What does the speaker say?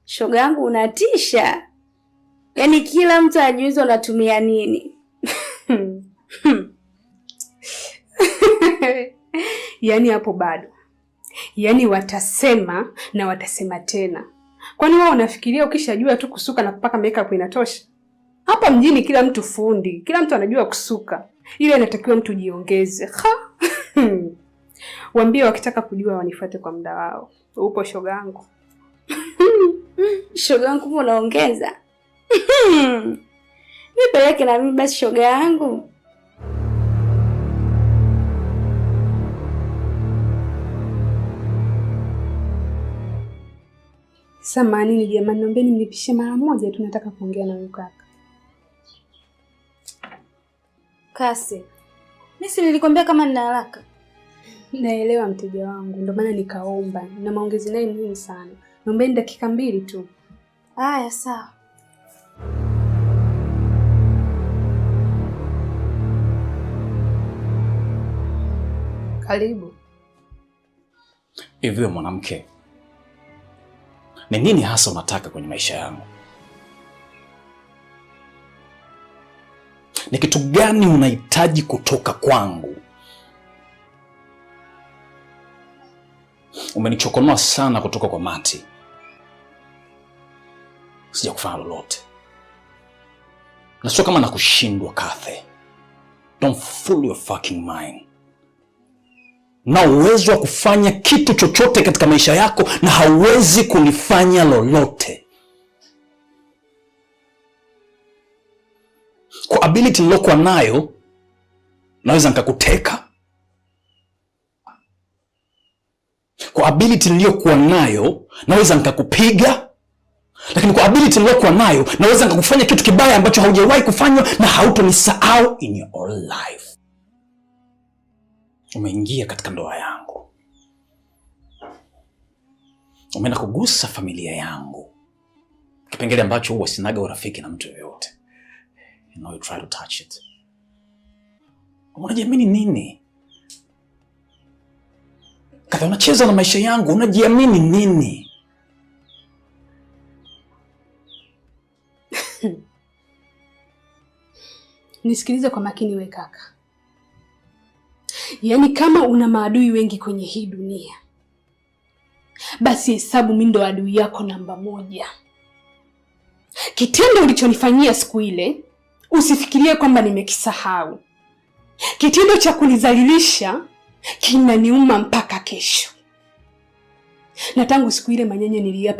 Shoga yangu unatisha. Yaani kila mtu ajuizo unatumia nini. Yaani hapo bado. Yaani watasema na watasema tena. Kwani wewe unafikiria ukishajua tu kusuka na kupaka makeup inatosha? Hapa mjini kila mtu fundi, kila mtu anajua kusuka. Ile inatakiwa mtu jiongeze. Waambie wakitaka kujua wanifuate kwa muda wao. Upo shoga yangu. Shoga yangu unaongeza. Nipeleke na mimi basi shoga yangu. Samahani jamani, naombeni mnipishe mara moja, tunataka kuongea na kaka. Kasi. Mimi si nilikwambia kama nina haraka. Naelewa mteja wangu, ndio maana nikaomba. Na maongezi naye muhimu sana. Naombeni dakika 2 tu. Haya sawa. Karibu. Hivyo mwanamke, ni nini hasa unataka kwenye maisha yangu? Ni kitu gani unahitaji kutoka kwangu? Umenichokonoa sana kutoka kwa Mati. Sija kufanya lolote. Na sio kama nakushindwa Kathe. Don't fool your fucking mind. Na uwezo wa kufanya kitu chochote katika maisha yako na hauwezi kulifanya lolote. Kwa ability nilokuwa nayo, naweza nikakuteka. Kwa ability niliyokuwa nayo, naweza nikakupiga. Lakini kwa ability niliyokuwa nayo, naweza nikakufanya kitu kibaya ambacho haujawahi kufanywa na hautonisahau in your life. Umeingia katika ndoa yangu. Umeenda kugusa familia yangu. Kipengele ambacho huwa sinaga urafiki na mtu yoyote. You know, you try to touch it. Unajiamini nini? Kadha unacheza na maisha yangu, unajiamini nini? Nisikilize kwa makini we kaka. Yaani kama una maadui wengi kwenye hii dunia, basi hesabu mimi ndo adui yako namba 1. Kitendo ulichonifanyia siku ile, usifikirie kwamba nimekisahau. Kitendo cha kunizalilisha kinaniuma mpaka kesho. Na tangu siku ile manyenye niliapa